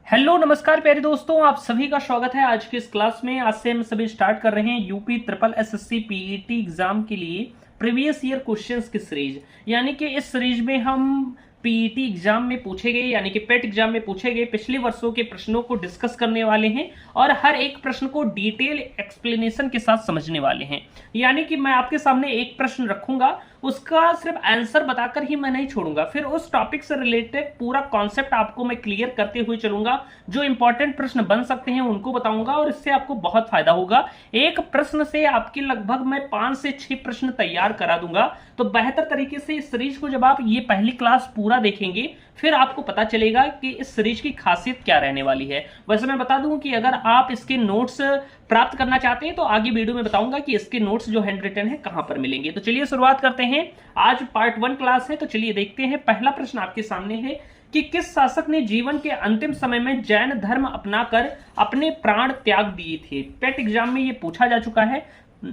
Hello नमस्कार प्यारे दोस्तों, आप सभी का स्वागत है आज की इस क्लास में। आज से हम सभी स्टार्ट कर रहे हैं UP triple SSC PET exam के लिए प्रीवियस ईयर क्वेश्चंस की सीरीज। यानी कि इस सीरीज में हम पीईटी एग्जाम में पूछे गए यानी कि पेट एग्जाम में पूछे गए पिछले वर्षों के प्रश्नों को डिस्कस करने वाले हैं और हर एक प्रश्न को डिटेल एक्सप्लेनेशन के साथ समझने वाले हैं। यानी कि मैं आपके सामने एक प्रश्न रखूंगा, उसका सिर्फ आंसर बताकर ही मैं नहीं छोड़ूंगा, फिर उस टॉपिक से रिलेटेड पूरा कॉन्सेप्ट आपको मैं क्लियर करते हुए चलूंगा। जो इंपॉर्टेंट प्रश्न बन सकते हैं उनको बताऊंगा और इससे आपको बहुत फायदा होगा। एक प्रश्न से आपके लगभग मैं 5 से 6 प्रश्न तैयार करा दूंगा। तो बेहतर तरीके से इस सीरीज को जब आप ये पहली क्लास पूरा देखेंगे फिर आपको पता चलेगा कि इस सीरीज की खासियत क्या रहने वाली है। वैसे मैं बता दूं कि अगर आप इसके नोट्स प्राप्त करना चाहते हैं तो आगे वीडियो में बताऊंगा कि इसके नोट्स जो हैंड रिटन है कहां पर मिलेंगे। तो चलिए शुरुआत करते हैं। आज पार्ट 1 क्लास है, तो चलिए देखते हैं। पहला प्रश्न आपके सामने है कि किस शासक ने जीवन के अंतिम समय में जैन धर्म अपनाकर अपने प्राण त्याग दिए थे। पेट एग्जाम में यह पूछा जा चुका है।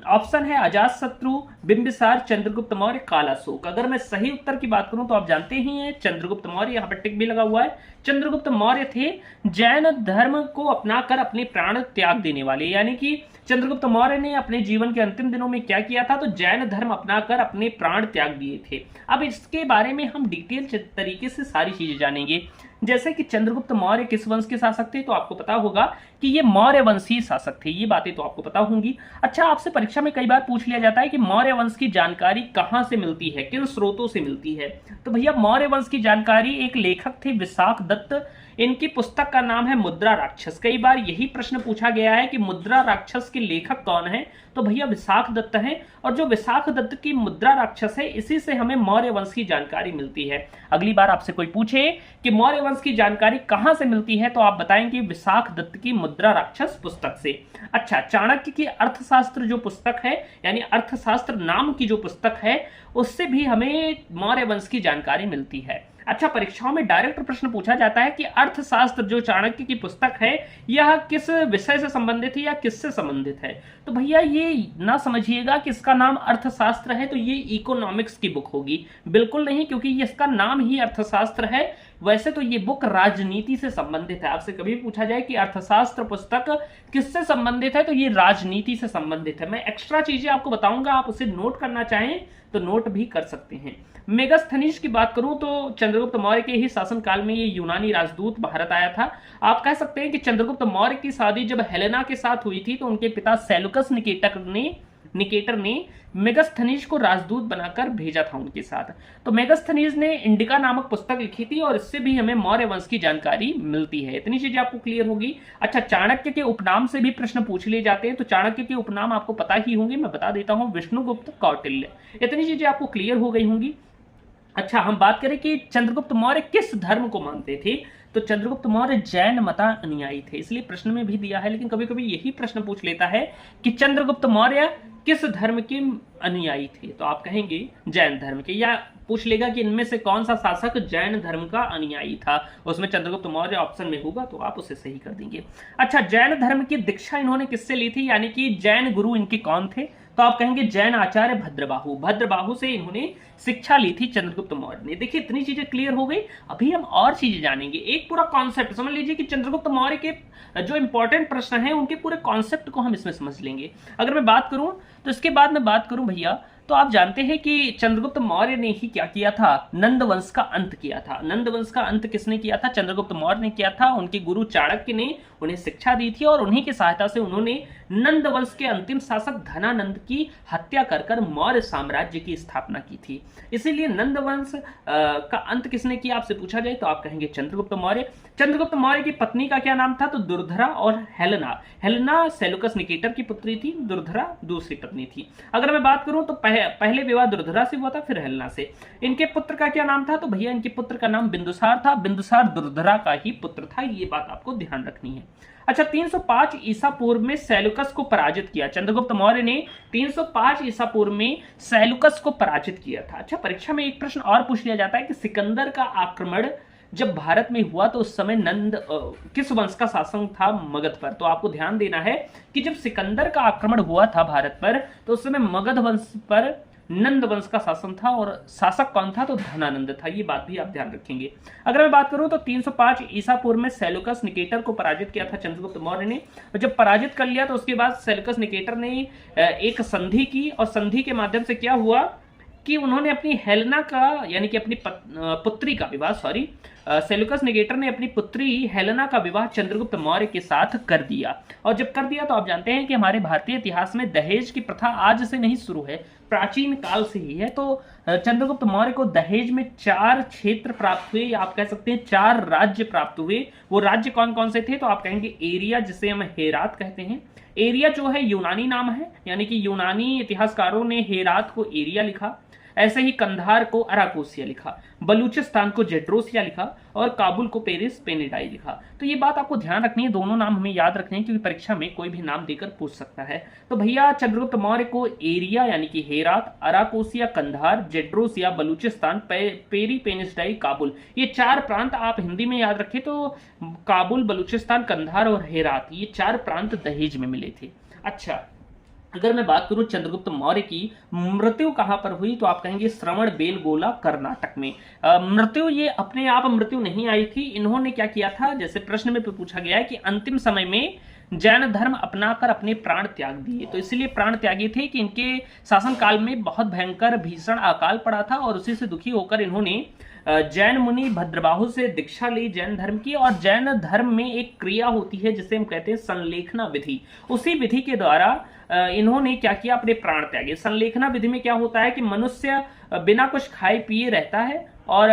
ऑप्शन है अजातशत्रु, बिंबिसार, चंद्रगुप्त मौर्य, कालाशोक। अगर मैं सही उत्तर की बात करूं तो आप जानते ही हैं चंद्रगुप्त मौर्य, यहां पर टिक भी लगा हुआ है। चंद्रगुप्त मौर्य थे जैन धर्म को अपनाकर अपने प्राण त्याग देने वाले। यानी कि चंद्रगुप्त मौर्य ने अपने जीवन के अंतिम दिनों में क्या किया था, तो जैन धर्म अपनाकर अपने प्राण त्याग दिए थे। अब इसके बारे में हम डिटेल तरीके से सारी चीजें जानेंगे। जैसे कि चंद्रगुप्त मौर्य किस वंश के शासक थे, तो आपको पता होगा कि ये मौर्य वंशी शासक थे। ये बातें तो आपको पता होंगी। अच्छा, आपसे परीक्षा में कई बार पूछ लिया जाता है कि मौर्य वंश की जानकारी कहां से मिलती है, किन स्रोतों से मिलती है। तो भैया मौर्य वंश की जानकारी एक लेखक थे विशाख दत्त। इनकी पुस्तक का नाम है मुद्रा राक्षस। कई बार यही प्रश्न पूछा गया है कि मुद्रा राक्षस के लेखक कौन है, तो भैया विशाख दत्त हैं। और जो विशाख दत्त की मुद्रा राक्षस है इसी से हमें मौर्य वंश की जानकारी मिलती है। अगली बार आपसे कोई पूछे कि मौर्य वंश की जानकारी कहां से मिलती है तो आप बताएंगे विशाख दत्त की मुद्रा राक्षस पुस्तक से। अच्छा, चाणक्य की अर्थशास्त्र जो पुस्तक है यानी अर्थशास्त्र नाम की जो पुस्तक है उससे भी हमें मौर्य वंश की जानकारी मिलती है। अच्छा, परीक्षाओं में डायरेक्ट प्रश्न पूछा जाता है कि अर्थशास्त्र जो चाणक्य की पुस्तक है यह किस विषय से संबंधित है या किससे संबंधित है। तो भैया ये ना समझिएगा कि इसका नाम अर्थशास्त्र है तो ये इकोनॉमिक्स की बुक होगी, बिल्कुल नहीं, क्योंकि ये इसका नाम ही अर्थशास्त्र है। वैसे तो ये बुक राजनीति से संबंधित है। आपसे कभी पूछा जाए कि अर्थशास्त्र पुस्तक किससे संबंधित है तो ये राजनीति से संबंधित है। मैं एक्स्ट्रा चीजें आपको बताऊंगा, आप उसे नोट करना चाहें तो नोट भी कर सकते हैं। मेगास्थनीज की बात करूं तो चंद्रगुप्त मौर्य के ही शासनकाल में ये यूनानी राजदूत भारत आया था। आप कह सकते हैं कि चंद्रगुप्त मौर्य की शादी जब हेलेना के साथ हुई थी तो उनके पिता सेलुकस निकेटर ने मेगास्थनीज को राजदूत बनाकर भेजा था उनके साथ। तो मेगास्थनीज ने इंडिका नामक पुस्तक लिखी थी और इससे भी हमें मौर्य वंश की जानकारी मिलती है। इतनी चीजें आपको क्लियर होगी। अच्छा, चाणक्य के उपनाम से भी प्रश्न पूछ लिए जाते हैं, तो चाणक्य के उपनाम आपको पता ही होंगे, मैं बता देता हूं, विष्णुगुप्त, कौटिल्य। इतनी चीजें आपको क्लियर हो गई होंगी। अच्छा, हम बात करें कि चंद्रगुप्त मौर्य किस धर्म को मानते थे, तो चंद्रगुप्त मौर्य जैन मता अनुयायी थे। इसलिए प्रश्न में भी दिया है, लेकिन कभी कभी यही प्रश्न पूछ लेता है कि चंद्रगुप्त मौर्य किस धर्म के अनुयायी थे, तो आप कहेंगे जैन धर्म के। या पूछ लेगा कि इनमें से कौन सा शासक जैन धर्म का अनुयायी था, उसमें चंद्रगुप्त मौर्य ऑप्शन में होगा तो आप उसे सही कर देंगे। अच्छा, जैन धर्म की दीक्षा इन्होंने किससे ली थी, यानी कि जैन गुरु इनके कौन थे, तो आप कहेंगे जैन आचार्य भद्रबाहु से इन्होंने शिक्षा ली थी चंद्रगुप्त मौर्य ने। देखिए इतनी चीजें क्लियर हो गई। अभी हम और चीजें जानेंगे। एक पूरा कॉन्सेप्ट समझ लीजिए कि चंद्रगुप्त मौर्य के जो इंपॉर्टेंट प्रश्न हैं उनके पूरे कॉन्सेप्ट को हम इसमें समझ लेंगे। अगर मैं बात करूं तो इसके बाद मैं बात करूं भैया, तो आप जानते हैं कि चंद्रगुप्त मौर्य ने ही क्या किया था, नंद वंश का अंत किया था। नंद वंश का अंत किसने किया था, चंद्रगुप्त मौर्य ने किया था। उनके गुरु चाणक्य ने उन्हें शिक्षा दी थी और उन्हीं की सहायता से उन्होंने नंद वंश के अंतिम शासक धनानंद की हत्या कर मौर्य साम्राज्य की स्थापना की थी। इसीलिए नंद वंश का अंत किसने किया आपसे पूछा जाए तो आप कहेंगे चंद्रगुप्त मौर्य। चंद्रगुप्त मौर्य की पत्नी का क्या नाम था, तो दुर्धरा और हेलेना सेलुकस निकेटर की पुत्री थी, दुर्धरा दूसरी पत्नी थी। अगर मैं बात करूं तो पहले विवाह दुर्धरा से हुआ था, फिर हेलेना से। इनके पुत्र का क्या नाम था, तो भैया इनके पुत्र का नाम बिंदुसार था। बिंदुसार दुर्धरा का ही पुत्र था, ये बात आपको ध्यान रखनी है। अच्छा, 305 ईसा पूर्व में सेलुकस को पराजित किया। चंद्रगुप्त मौर्य ने 305 ईसा पूर्व में सेलुकस को पराजित किया था। अच्छा, परीक्षा में एक प्रश्न और पूछ लिया जाता है कि सिकंदर का आक्रमण जब भारत में हुआ तो उस समय किस वंश का शासन था मगध पर। तो आपको ध्यान देना है कि जब सिकंदर का आक्रमण हुआ था भारत पर तो उस समय मगध वंश पर नंद वंश का शासन था और शासक कौन था, तो धनानंद था। ये बात भी आप ध्यान रखेंगे। अगर मैं बात करूं तो 305 ईसा पूर्व में सेल्यूकस निकेटर को पराजित किया था चंद्रगुप्त मौर्य ने, और जब पराजित कर लिया तो उसके बाद सेल्यूकस निकेटर ने एक संधि की, और संधि के माध्यम से क्या हुआ कि उन्होंने अपनी हेलेना का यानी कि अपनी पुत्री का विवाह, सेल्यूकस निकेटर ने अपनी पुत्री हेलेना का विवाह चंद्रगुप्त मौर्य के साथ कर दिया। और जब कर दिया तो आप जानते हैं कि हमारे भारतीय इतिहास में दहेज की प्रथा आज से नहीं शुरू है, प्राचीन काल से ही है। तो चंद्रगुप्त मौर्य को दहेज में 4 क्षेत्र प्राप्त हुए, या आप कह सकते हैं 4 राज्य प्राप्त हुए। वो राज्य कौन कौन से थे, तो आप कहेंगे एरिया, जिसे हम हेरात कहते हैं। एरिया जो है यूनानी नाम है, यानी कि यूनानी इतिहासकारों ने हेरात को एरिया लिखा। ऐसे ही कंधार को अराकोसिया लिखा, बलूचिस्तान को जेड्रोसिया लिखा, और काबुल को पेरिस पेनिडाई लिखा। तो ये बात आपको ध्यान रखनी है, दोनों नाम हमें याद रखने हैं, क्योंकि परीक्षा में कोई भी नाम देकर पूछ सकता है। तो भैया चंद्रगुप्त मौर्य को एरिया यानी कि Herat, Arachosia, Kandahar, Gedrosia, Balochistan, Paropamisadae, Kabul, ये 4 प्रांत आप हिंदी में याद रखें तो काबुल, बलूचिस्तान, कंधार और हेरात, ये 4 प्रांत दहेज में मिले थे। अच्छा, अगर मैं बात करूं चंद्रगुप्त मौर्य की मृत्यु कहां पर हुई, तो आप कहेंगे श्रवण बेलगोला कर्नाटक में। मृत्यु ये अपने आप मृत्यु नहीं आई थी, इन्होंने क्या किया था, जैसे प्रश्न में पूछा गया है कि अंतिम समय में जैन धर्म अपनाकर अपने प्राण त्याग दिए, तो इसलिए प्राण त्यागी थे कि इनके शासन काल में बहुत भयंकर भीषण अकाल पड़ा था, और उसी से दुखी होकर इन्होंने जैन मुनि भद्रबाहु से दीक्षा ली जैन धर्म की। और जैन धर्म में एक क्रिया होती है जिसे हम कहते हैं संलेखना विधि, उसी विधि के द्वारा इन्होंने क्या किया, अपने प्राण त्यागे। संलेखना विधि में क्या होता है कि मनुष्य बिना कुछ खाए पिए रहता है, और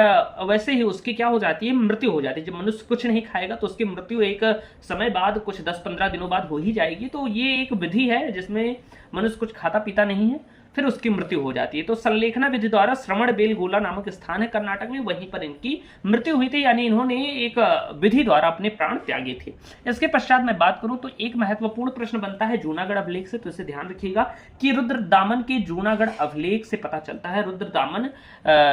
वैसे ही उसकी क्या हो जाती है, मृत्यु हो जाती है। जब मनुष्य कुछ नहीं खाएगा तो उसकी मृत्यु एक समय बाद, कुछ 10-15 दिनों बाद हो ही जाएगी। तो ये एक विधि है जिसमें मनुष्य कुछ खाता पीता नहीं है, फिर उसकी मृत्यु हो जाती है। तो संलेखना विधि द्वारा श्रवण बेलगोला नामक स्थान है कर्नाटक में, वहीं पर इनकी मृत्यु हुई थी, यानी इन्होंने एक विधि द्वारा अपने प्राण त्यागे थे। इसके पश्चात मैं बात करूं तो एक महत्वपूर्ण प्रश्न बनता है जूनागढ़ अभिलेख से, तो इसे ध्यान रखिएगा कि रुद्रदामन के जूनागढ़ अभिलेख से पता चलता है, रुद्रदामन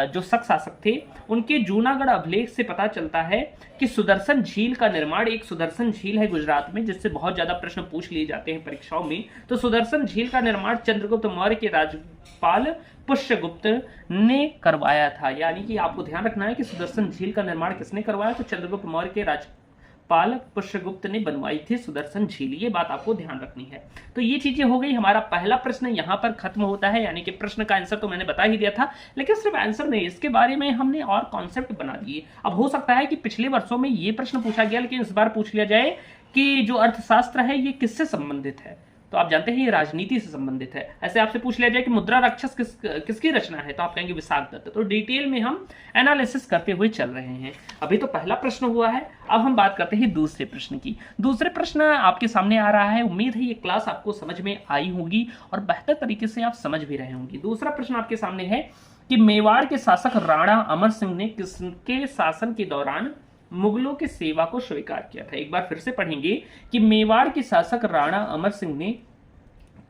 जो शक शासक थे उनके जूनागढ़ अभिलेख से पता चलता है कि सुदर्शन झील का निर्माण, एक सुदर्शन झील है गुजरात में जिससे बहुत ज्यादा प्रश्न पूछ लिए जाते हैं परीक्षाओं में, तो सुदर्शन झील का निर्माण चंद्रगुप्त मौर्य के राजपाल पुष्यगुप्त ने करवाया था। यानी कि आपको ध्यान रखना है कि सुदर्शन झील का निर्माण किसने करवाया, तो चंद्रगुप्त मौर्य के राजपाल पुष्यगुप्त ने बनवाई थी सुदर्शन झील। ये बात आपको ध्यान रखनी है। तो ये चीजें हो गई, हमारा पहला प्रश्न यहां पर खत्म होता है, यानी कि प्रश्न का आंसर तो मैंने बता ही दिया था, लेकिन सिर्फ आंसर नहीं, इसके बारे में हमने और कॉन्सेप्ट बना दिए। अब हो सकता है कि पिछले वर्षों में ये प्रश्न पूछा गया, लेकिन इस बार पूछ लिया जाए कि जो अर्थशास्त्र है ये किससे संबंधित है, तो आप जानते हैं ये राजनीति से संबंधित है। ऐसे आपसे पूछ लिया जाए कि मुद्रा राक्षस किसकी रचना है, तो आप कहेंगे विशाख दत्त। तो डिटेल में हम एनालिसिस करते हुए चल रहे हैं। अभी तो पहला प्रश्न हुआ है, अब हम बात करते हैं दूसरे प्रश्न की। दूसरे प्रश्न आपके सामने आ रहा है, उम्मीद है ये क्लास आपको समझ में आई होगी और बेहतर तरीके से आप समझ भी रहे होंगे। दूसरा प्रश्न आपके सामने है कि मेवाड़ के शासक राणा अमर सिंह ने किसके शासन के दौरान मुगलों की सेवा को स्वीकार किया था। एक बार फिर से पढ़ेंगे कि मेवाड़ के शासक राणा अमर सिंह ने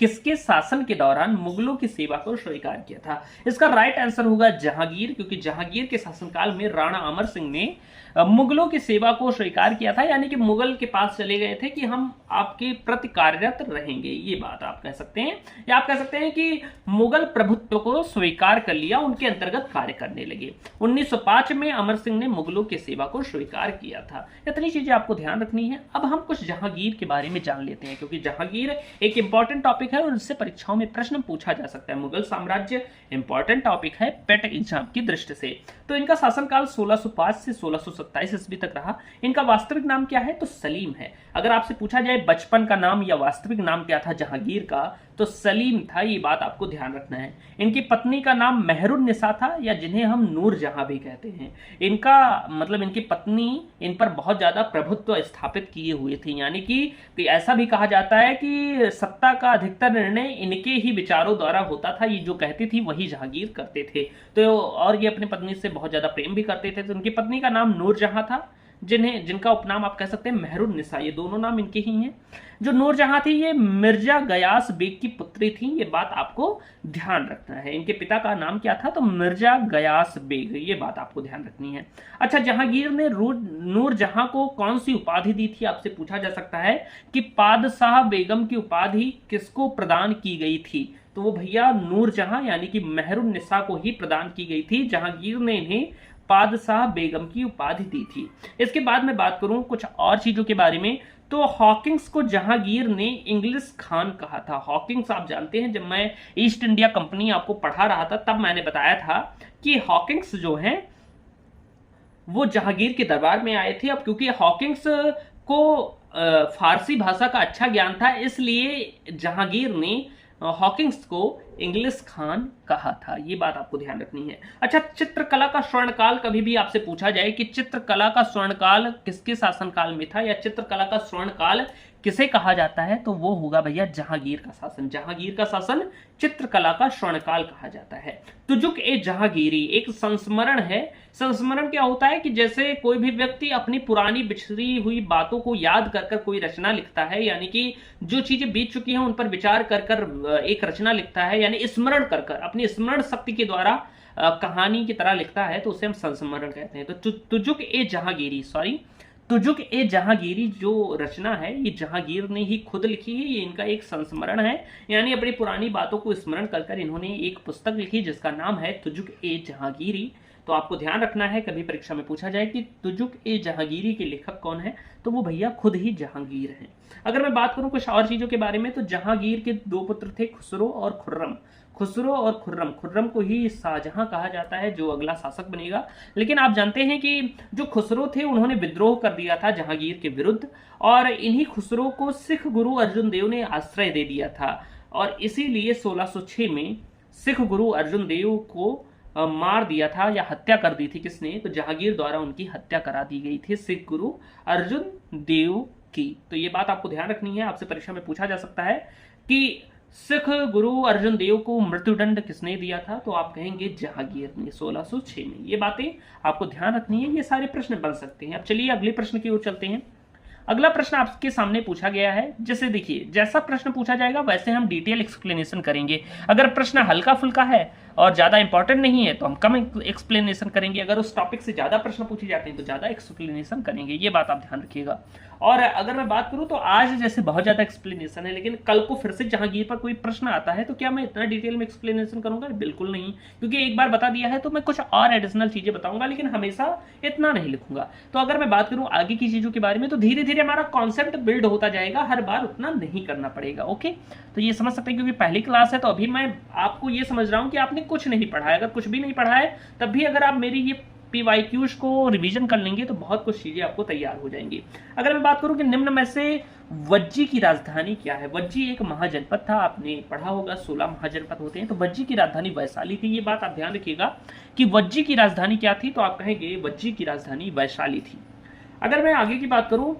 किसके शासन के दौरान मुगलों की सेवा को स्वीकार किया था। इसका राइट आंसर होगा जहांगीर, क्योंकि जहांगीर के शासनकाल में राणा अमर सिंह ने मुगलों की सेवा को स्वीकार किया था, यानी कि मुगल के पास चले गए थे कि हम आपके प्रति कार्यरत रहेंगे, ये बात आप कह सकते हैं। या आप कह सकते हैं कि मुगल प्रभुत्व को स्वीकार कर लिया, उनके अंतर्गत कार्य करने लगे। 1905 में अमर सिंह ने मुगलों की सेवा को स्वीकार किया था। इतनी चीजें आपको ध्यान रखनी है। अब हम कुछ जहांगीर के बारे में जान लेते हैं, क्योंकि जहांगीर एक इंपॉर्टेंट टॉपिक है और इससे परीक्षाओं में प्रश्न पूछा जा सकता है। मुगल साम्राज्य इंपॉर्टेंट टॉपिक है पेट एग्जाम की दृष्टि से। तो इनका शासनकाल 1605 से 1627 ईस्वी तक रहा। इनका वास्तविक नाम क्या है, तो सलीम है। अगर आपसे पूछा जाए बचपन का नाम या वास्तविक नाम क्या था जहांगीर का, तो सलीम था, ये बात आपको ध्यान रखना है। इनकी पत्नी का नाम मेहरुन्निसा था, या जिन्हें हम नूर जहां भी कहते हैं। इनका मतलब इनकी पत्नी इन पर बहुत ज्यादा प्रभुत्व स्थापित किए हुए थी, यानी कि ऐसा भी कहा जाता है कि सत्ता का अधिकतर निर्णय इनके ही विचारों द्वारा होता था। ये जो कहती थी वही जहांगीर करते थे। तो और ये अपनी पत्नी से बहुत ज्यादा प्रेम भी करते थे। तो उनकी पत्नी का नाम नूरजहां था, जिनका उपनाम आप कह सकते हैं मेहरुन्निसा। ये दोनों नाम इनके ही हैं। जो नूरजहां थी ये मिर्जा गयास बेग की पुत्री थी, ये बात आपको ध्यान रखना है। इनके पिता का नाम क्या था, तो मिर्जा गयास बेग, ये बात आपको ध्यान रखनी है। अच्छा, जहांगीर ने नूरजहां को कौन सी उपाधि दी थी, आपसे पूछा जा सकता है कि पादशाह बेगम की उपाधि किसको प्रदान की गई थी। तो तो वो भैया नूरजहां यानी कि मेहरुन्निसा को ही प्रदान की गई थी। जहांगीर ने इन्हें पादशाह बेगम की उपाधि दी थी। इसके बाद मैं बात करूं कुछ और चीजों के बारे में, तो हॉकिंस को जहांगीर ने इंग्लिश खान कहा था। हॉकिंस आप जानते हैं, जब मैं ईस्ट इंडिया कंपनी आपको पढ़ा रहा था तब मैंने बताया था कि हॉकिंस जो हैं वो जहांगीर के दरबार में आए थे। अब क्योंकि हॉकिंस को फारसी भाषा का अच्छा ज्ञान था, इसलिए जहांगीर ने हॉकिंस को इंग्लिश खान कहा था। ये बात आपको ध्यान रखनी है। अच्छा, चित्रकला का स्वर्णकाल कभी भी आपसे पूछा जाए कि चित्रकला का स्वर्णकाल किसके शासनकाल में था या चित्रकला का स्वर्णकाल किसे कहा जाता है, तो वो होगा भैया जहांगीर का शासन। जहांगीर का शासन चित्रकला का स्वर्णकाल कहा जाता है। तुजुक ए जहांगीरी एक संस्मरण है। संस्मरण क्या होता है कि जैसे कोई भी व्यक्ति अपनी पुरानी बिछड़ी हुई बातों को याद कर कर कोई रचना लिखता है, यानी कि जो चीजें बीत चुकी हैं उन पर विचार कर कर एक रचना लिखता है, यानी स्मरण कर कर अपनी स्मरण शक्ति के द्वारा कहानी की तरह लिखता है, तो उसे हम संस्मरण कहते हैं। तो तुजुक ए जहांगीरी तुजुक ए जहांगीरी जो रचना है ये जहांगीर ने ही खुद लिखी है। ये इनका एक संस्मरण है, यानी अपनी पुरानी बातों को स्मरण कर कर इन्होंने एक पुस्तक लिखी जिसका नाम है तुजुक ए जहांगीरी। तो आपको ध्यान रखना है, कभी परीक्षा में पूछा जाए कि तुजुक ए जहांगीरी के लेखक कौन है, तो वो भैया खुद ही जहांगीर हैं। अगर मैं बात करूं कुछ और चीजों के बारे में, तो जहांगीर के दो पुत्र थे, खुसरो और खुर्रम। खुसरो और खुर्रम को ही शाहजहां कहा जाता है, जो अगला शासक बनेगा। लेकिन आप जानते हैं कि जो खुसरो थे उन्होंने विद्रोह कर दिया था जहांगीर के विरुद्ध, और इन्हीं खुसरो को सिख गुरु अर्जुन देव ने आश्रय दे दिया था, और इसीलिए 1606 में सिख गुरु अर्जुन देव को मार दिया था या हत्या कर दी थी। किसने? तो जहांगीर द्वारा उनकी हत्या करा दी गई थी सिख गुरु अर्जुन देव की। तो ये बात आपको ध्यान रखनी है, आपसे परीक्षा में पूछा जा सकता है कि सिख गुरु अर्जुन देव को मृत्युदंड किसने दिया था, तो आप कहेंगे जहांगीर ने 1606 में। ये बातें आपको ध्यान रखनी है, ये सारे प्रश्न बन सकते हैं। अब चलिए अगले प्रश्न की ओर चलते हैं। अगला प्रश्न आपके सामने पूछा गया है, जैसे देखिए जैसा प्रश्न पूछा जाएगा वैसे हम डिटेल एक्सप्लेनेशन करेंगे। अगर प्रश्न हल्का फुल्का है और ज्यादा इंपॉर्टेंट नहीं है तो हम कम एक्सप्लेनेशन करेंगे। अगर उस टॉपिक से ज्यादा प्रश्न पूछे जाते हैं तो ज्यादा एक्सप्लेनेशन करेंगे, ये बात आप ध्यान रखिएगा। और अगर मैं बात करूं तो आज जैसे बहुत ज्यादा एक्सप्लेनेशन है, लेकिन कल को फिर से जहांगीर पर कोई प्रश्न आता है तो क्या मैं इतना डिटेल में एक्सप्लेनेशन करूंगा? बिल्कुल नहीं, क्योंकि एक बार बता दिया है तो मैं कुछ और एडिशनल चीजें बताऊंगा, लेकिन हमेशा इतना नहीं लिखूंगा। तो अगर मैं बात करूं आगे की चीजों के बारे में, तो धीरे धीरे हमारा कॉन्सेप्ट बिल्ड होता जाएगा, हर बार उतना नहीं करना पड़ेगा। ओके, तो ये समझ सकते हैं, क्योंकि पहली क्लास है तो अभी मैं आपको ये समझ रहा हूं कि आपने कुछ नहीं पढ़ा है। अगर कुछ भी नहीं पढ़ा है तब भी अगर आप मेरी ये PYQs को रिवीजन कर लेंगे तो बहुत कुछ चीजें आपको तैयार हो जाएंगी। अगर मैं बात करूं कि निम्न में से वज्जी की राजधानी क्या है। वज्जी एक महाजनपद था, आपने पढ़ा होगा 16 महाजनपद होते हैं, तो वज्जी की राजधानी वैशाली थी। ये बात आप ध्यान रखिएगा कि वज्जी की राजधानी क्या थी, तो आप कहेंगे वज्जी की राजधानी वैशाली थी। अगर मैं आगे की बात करूं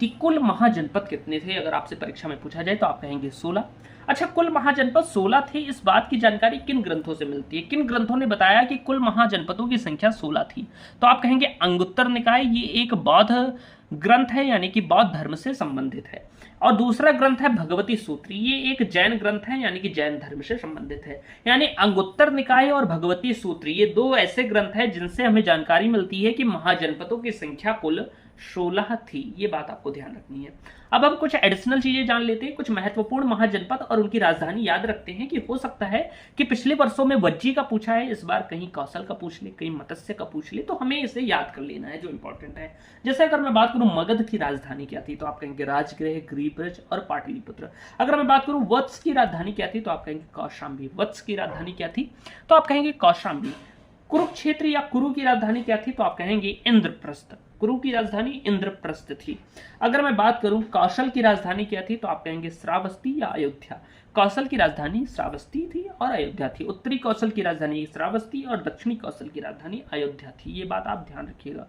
कि कुल महाजनपद कितने थे, अगर आपसे परीक्षा में पूछा जाए तो आप कहेंगे 16। अच्छा, कुल महाजनपद 16 थे, इस बात की जानकारी किन ग्रंथों से मिलती है? किन ग्रंथों ने बताया कि कुल महाजनपदों की संख्या 16 थी? तो आप कहेंगे अंगुत्तर निकाय, ये एक बौद्ध ग्रंथ है, यानी कि बौद्ध धर्म से संबंधित है। और दूसरा ग्रंथ है भगवती सूत्र, ये एक जैन ग्रंथ है, यानी कि जैन धर्म से संबंधित है। यानी अंगुत्तर निकाय और भगवती सूत्र ये दो ऐसे ग्रंथ हैं जिनसे हमें जानकारी मिलती है कि महाजनपदों की संख्या कुल 16 थी। ये बात आपको ध्यान रखनी है। अब हम कुछ एडिशनल चीजें जान लेते हैं, कुछ महत्वपूर्ण महाजनपद और उनकी राजधानी याद रखते हैं, कि हो सकता है कि पिछले वर्षों में वज्जी का पूछा है, इस बार कहीं कौशल का पूछ ले, कहीं मत्स्य का पूछ ले, तो हमें इसे याद कर लेना है जो इंपॉर्टेंट है। जैसे अगर मैं बात करूं मगध की राजधानी क्या थी, तो आप कहेंगे राजगृह, ग्रीब्रज और पाटलिपुत्र। अगर मैं बात करूं वत्स की राजधानी क्या थी, तो आप कहेंगे कौशाम्बी। वत्स की राजधानी क्या थी, तो आप कहेंगे कौशाम्बी। कुरुक्षेत्र या कुरु की राजधानी क्या थी, तो आप कहेंगे इंद्रप्रस्थ। कुरु की राजधानी इंद्रप्रस्थ थी। अगर मैं बात करूं कौशल की राजधानी क्या थी, तो आप कहेंगे श्रावस्ती या अयोध्या। कौशल की राजधानी श्रावस्ती थी और अयोध्या थी। उत्तरी कौशल की राजधानी श्रावस्ती और दक्षिणी कौशल की राजधानी अयोध्या थी। ये बात आप ध्यान रखिएगा।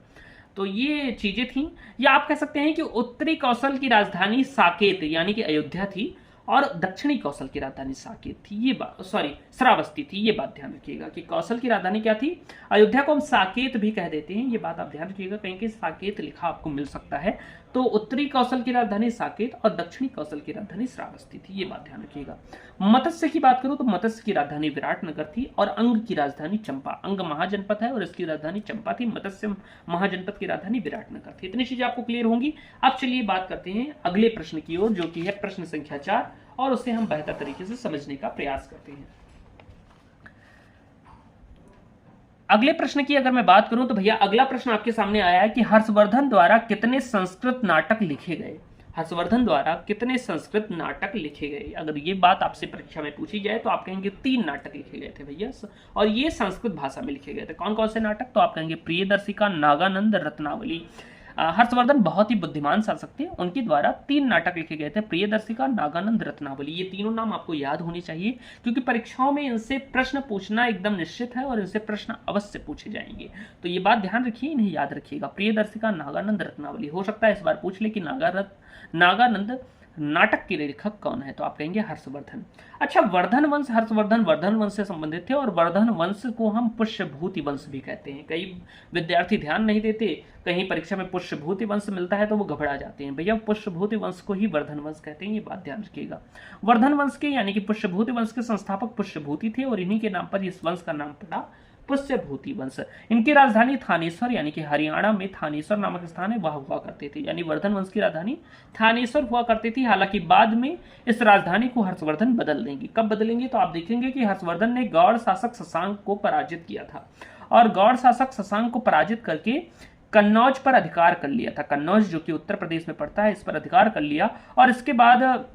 तो ये चीजें थी, या आप कह सकते हैं कि उत्तरी कौशल की राजधानी साकेत यानी कि अयोध्या थी, और दक्षिणी कौशल की राजधानी साकेत थी। ये बात श्रावस्ती थी। ये बात ध्यान रखिएगा कि कौशल की राजधानी क्या थी, अयोध्या को हम साकेत भी कह देते हैं। ये बात आप ध्यान रखिएगा, कहीं कि साकेत लिखा आपको मिल सकता है। तो उत्तरी कौशल की राजधानी साकेत और दक्षिणी कौशल की राजधानी श्रावस्ती थी। ये बात ध्यान रखिएगा। मत्स्य की बात करूं तो मत्स्य की राजधानी विराटनगर थी, और अंग की राजधानी चंपा। अंग महाजनपद है और इसकी राजधानी चंपा थी। मत्स्य महाजनपद की राजधानी विराटनगर थी। इतनी चीजें आपको क्लियर होंगी। अब चलिए बात करते हैं अगले प्रश्न की ओर, जो कि है प्रश्न संख्या 4, और उसे हम बेहतर तरीके से समझने का प्रयास करते हैं। अगले प्रश्न की अगर मैं बात करूं तो भैया अगला प्रश्न आपके सामने आया है कि हर्षवर्धन द्वारा कितने संस्कृत नाटक लिखे गए। हर्षवर्धन द्वारा कितने संस्कृत नाटक लिखे गए, अगर ये बात आपसे परीक्षा में पूछी जाए तो आप कहेंगे 3 नाटक लिखे गए थे भैया, और ये संस्कृत भाषा में लिखे गए थे। कौन कौन से नाटक, तो आप कहेंगे प्रियदर्शिका, नागानंद, रत्नावली। हर्षवर्धन बहुत ही बुद्धिमान शासक थे, उनके द्वारा 3 नाटक लिखे गए थे, प्रियदर्शिका, नागानंद, रत्नावली। ये तीनों नाम आपको याद होने चाहिए क्योंकि परीक्षाओं में इनसे प्रश्न पूछना एकदम निश्चित है और इनसे प्रश्न अवश्य पूछे जाएंगे। तो ये बात ध्यान रखिए, इन्हें याद रखिएगा। प्रियदर्शिका, नागानंद, रत्नावली। हो सकता है इस बार पूछ ले कि नागानंद नाटक के लेखक कौन है, तो आप कहेंगे हर्षवर्धन। अच्छा, वर्धन वंश, हर्षवर्धन वर्धन वंश से संबंधित थे और वर्धन वंश को हम पुष्यभूति वंश भी कहते हैं। कई विद्यार्थी ध्यान नहीं देते, कहीं परीक्षा में पुष्यभूति वंश मिलता है तो वो घबरा जाते हैं। भैया पुष्यभूति वंश को ही वर्धन वंश कहते हैं, ये बात ध्यान रखिएगा। वर्धन वंश के यानी कि पुष्यभूति वंश के संस्थापक पुष्यभूति थे और इन्हीं के नाम पर इस वंश का नाम पड़ा पुष्यभूति वंश। इनकी राजधानी थानेश्वर यानी कि हरियाणा में थानेश्वर नामक स्थान है, वहां हुआ करते थे। यानी वर्धन वंश की राजधानी थानेश्वर हुआ करती थी। हालांकि बाद में इस राजधानी को हर्षवर्धन बदल देंगे। कब बदलेंगे, तो आप देखेंगे कि हर्षवर्धन ने गौड़ शासक शशांक को पराजित किया था और गौड़ शासक शशांक को पराजित करके कन्नौज पर अधिकार कर लिया था। कन्नौज जो कि उत्तर प्रदेश में पड़ता है, इस पर अधिकार कर लिया और इसके बाद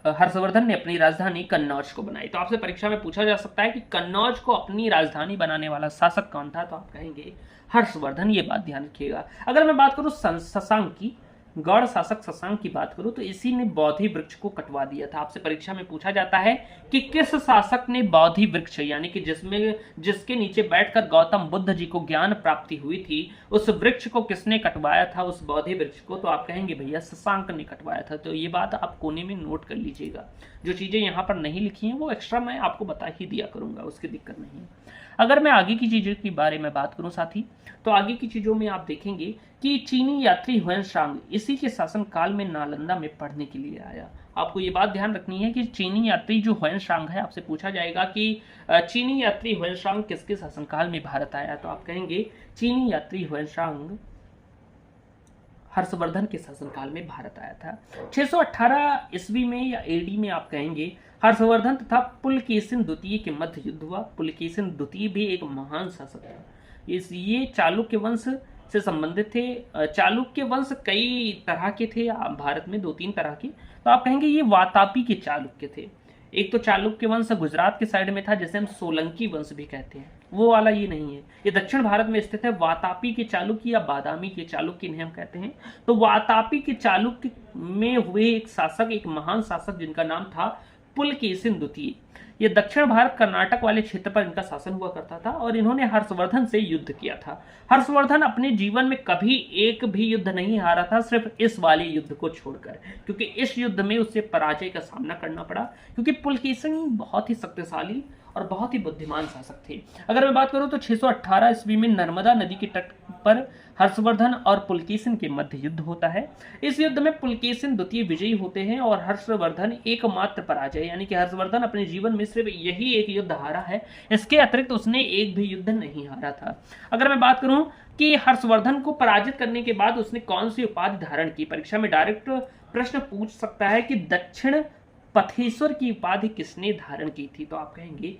हर्षवर्धन ने अपनी राजधानी कन्नौज को बनाई। तो आपसे परीक्षा में पूछा जा सकता है कि कन्नौज को अपनी राजधानी बनाने वाला शासक कौन था, तो आप कहेंगे हर्षवर्धन। ये बात ध्यान रखिएगा। अगर मैं बात करूं शशांक की, गौड़ शासक शशांक की बात करूं तो इसी ने बोधि वृक्ष को कटवा दिया था। आपसे परीक्षा में पूछा जाता है कि किस शासक ने बोधि वृक्ष यानी कि जिसके नीचे बैठकर गौतम बुद्ध जी को ज्ञान प्राप्ति हुई थी, उस वृक्ष को किसने कटवाया था, उस बोधि वृक्ष को, तो आप कहेंगे भैया शशांक ने कटवाया था। तो ये बात आप कोने में नोट कर लीजिएगा। जो चीजें यहाँ पर नहीं लिखी हैं वो एक्स्ट्रा मैं आपको बता ही दिया करूंगा, उसकी दिक्कत नहीं है। अगर मैं आगे की चीजों के बारे में बात करूं साथी, तो आगे की चीजों में आप देखेंगे कि चीनी यात्री हुएनसांग इसी के शासन काल में नालंदा में पढ़ने के लिए आया। आपको ये बात ध्यान रखनी है कि चीनी यात्री जो हुएनसांग है, आपसे पूछा जाएगा कि चीनी यात्री हुएनसांग किसके शासनकाल में भारत आया, तो आप कहेंगे चीनी यात्री हुएनसांग हर्षवर्धन के शासनकाल में भारत आया था। 618 ईस्वी में या एडी में आप कहेंगे हर्षवर्धन तथा पुलकेशिन द्वितीय के मध्य युद्ध हुआ। पुलकेशिन द्वितीय भी एक महान शासक था। ये चालुक्य वंश से संबंधित थे। चालुक्य वंश कई तरह के थे भारत में, 2-3 तरह के। तो आप कहेंगे ये वातापी के चालुक्य थे। एक तो चालुक्य वंश गुजरात के साइड में था जिसे हम सोलंकी वंश भी कहते हैं, वो वाला ये नहीं है। ये दक्षिण भारत में स्थित है। वातापी के चालुक्य या बादामी के चालुक्य इन्हें हम कहते हैं। तो वातापी के चालुक्य में हुए एक शासक, एक महान शासक जिनका नाम था पुलकेशिन द्वितीय। ये दक्षिण भारत कर्नाटक वाले क्षेत्र पर इनका शासन हुआ करता था और इन्होंने हर्षवर्धन से युद्ध किया था। हर्षवर्धन अपने जीवन में कभी एक भी युद्ध नहीं हारा था, सिर्फ इस वाले युद्ध को छोड़कर, क्योंकि इस युद्ध में उसे पराजय का सामना करना पड़ा, क्योंकि पुलकेशिन बहुत ही शक्तिशाली और बहुत ही बुद्धिमान शासक थे। अगर मैं बात करूं तो 618 ईस्वी में नर्मदा नदी के तट पर हर्षवर्धन और पुलकेशिन के मध्य युद्ध होता है। इस युद्ध में पुलकेशिन द्वितीय विजयी होते हैं और हर्षवर्धन एकमात्र पराजय, यानी कि हर्षवर्धन अपने जीवन में सिर्फ यही एक युद्ध हारा है, इसके अतिरिक्त उसने एक भी युद्ध नहीं हारा था। अगर मैं बात करूं कि हर्षवर्धन को पराजित करने के बाद उसने कौन सी उपाधि धारण की, परीक्षा में डायरेक्ट प्रश्न पूछ सकता है कि दक्षिण पथेश्वर की उपाधि किसने धारण की थी, तो आप कहेंगे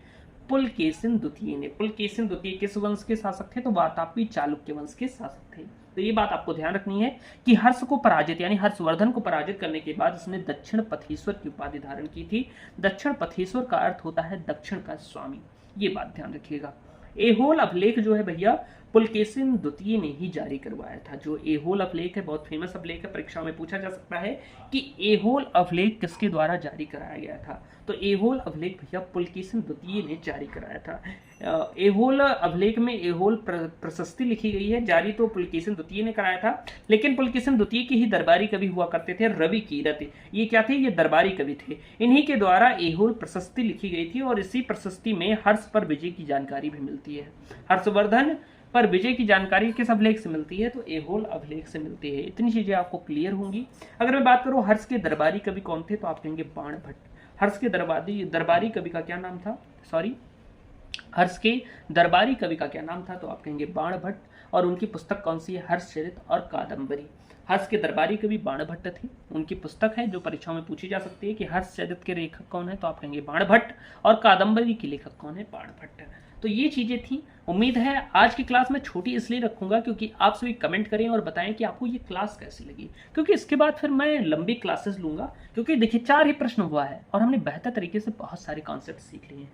पुलकेशिन द्वितीय ने। पुलकेशिन द्वितीय किस वंश के शासक थे, तो वातापी चालुक्य वंश के शासक थे। तो ये बात आपको ध्यान रखनी है कि हर्ष को पराजित यानी हर्षवर्धन को पराजित करने के बाद इसने दक्षिण पथेश्वर की उपाधि धारण की थी। दक्षिण पथेश्वर का अर्थ होता है दक्षिण का स्वामी, ये बात ध्यान रखिएगा। एहोल अभिलेख जो है भैया पुलकेशिन द्वितीय ने ही जारी करवाया था। जो एहोल अभिलेख है बहुत फेमस अभिलेख है, परीक्षा में पूछा जा सकता है कि एहोल अभिलेख किसके द्वारा जारी कराया गया था, तो एहोल अभिलेख भैया पुलकेशिन द्वितीय ने जारी कराया था। एहोल अभिलेख में एहोल प्रशस्ति लिखी गई है, जारी तो पुलकेशिन द्वितीय ने कराया था, लेकिन पुलकेशिन द्वितीय की ही दरबारी कवि हुआ करते थे रवि कीरत। ये क्या थे, ये दरबारी कवि थे। इन्हीं के द्वारा एहोल प्रशस्ति लिखी गई थी और इसी प्रशस्ति में हर्ष पर विजय की जानकारी भी मिलती है। हर्षवर्धन पर विजय की जानकारी किस अभिलेख से मिलती है, तो एहोल अभिलेख से मिलती है। इतनी चीजें आपको क्लियर होंगी। अगर मैं बात करूं हर्ष के दरबारी कवि कौन थे, तो आप कहेंगे बाणभट्ट। हर्ष के दरबारी कवि का क्या नाम था, सॉरी हर्ष के दरबारी कवि का क्या नाम था, तो आप कहेंगे बाणभट्ट। और उनकी पुस्तक कौन सी है, हर्षचरित और कादंबरी। हर्ष के दरबारी कवि बाणभट्ट थे, उनकी पुस्तक है जो परीक्षाओं में पूछी जा सकती है कि हर्षचरित के लेखक कौन है, तो आप कहेंगे बाणभट्ट। और कादंबरी के लेखक कौन है, बाणभट्ट। तो ये चीजें थी। उम्मीद है आज की क्लास में छोटी इसलिए रखूंगा क्योंकि आप सभी कमेंट करें और बताएं कि आपको ये क्लास कैसी लगी, क्योंकि इसके बाद फिर मैं लंबी क्लासेस लूंगा, क्योंकि देखिए 4 ही प्रश्न हुआ है और हमने बेहतर तरीके से बहुत सारे कॉन्सेप्ट सीख लिए हैं।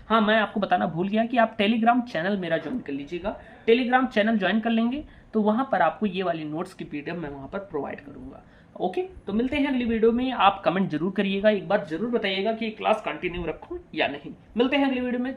हाँ, मैं आपको बताना भूल गया कि आप टेलीग्राम चैनल मेरा ज्वाइन कर लीजिएगा। टेलीग्राम चैनल ज्वाइन कर लेंगे तो वहां पर आपको ये वाली नोट्स की पीडीएफ मैं वहां पर प्रोवाइड करूंगा। ओके, तो मिलते हैं अगली वीडियो में। आप कमेंट जरूर करिएगा, एक बार जरूर बताइएगा कि क्लास कंटिन्यू रखूं या नहीं। मिलते हैं अगली वीडियो में।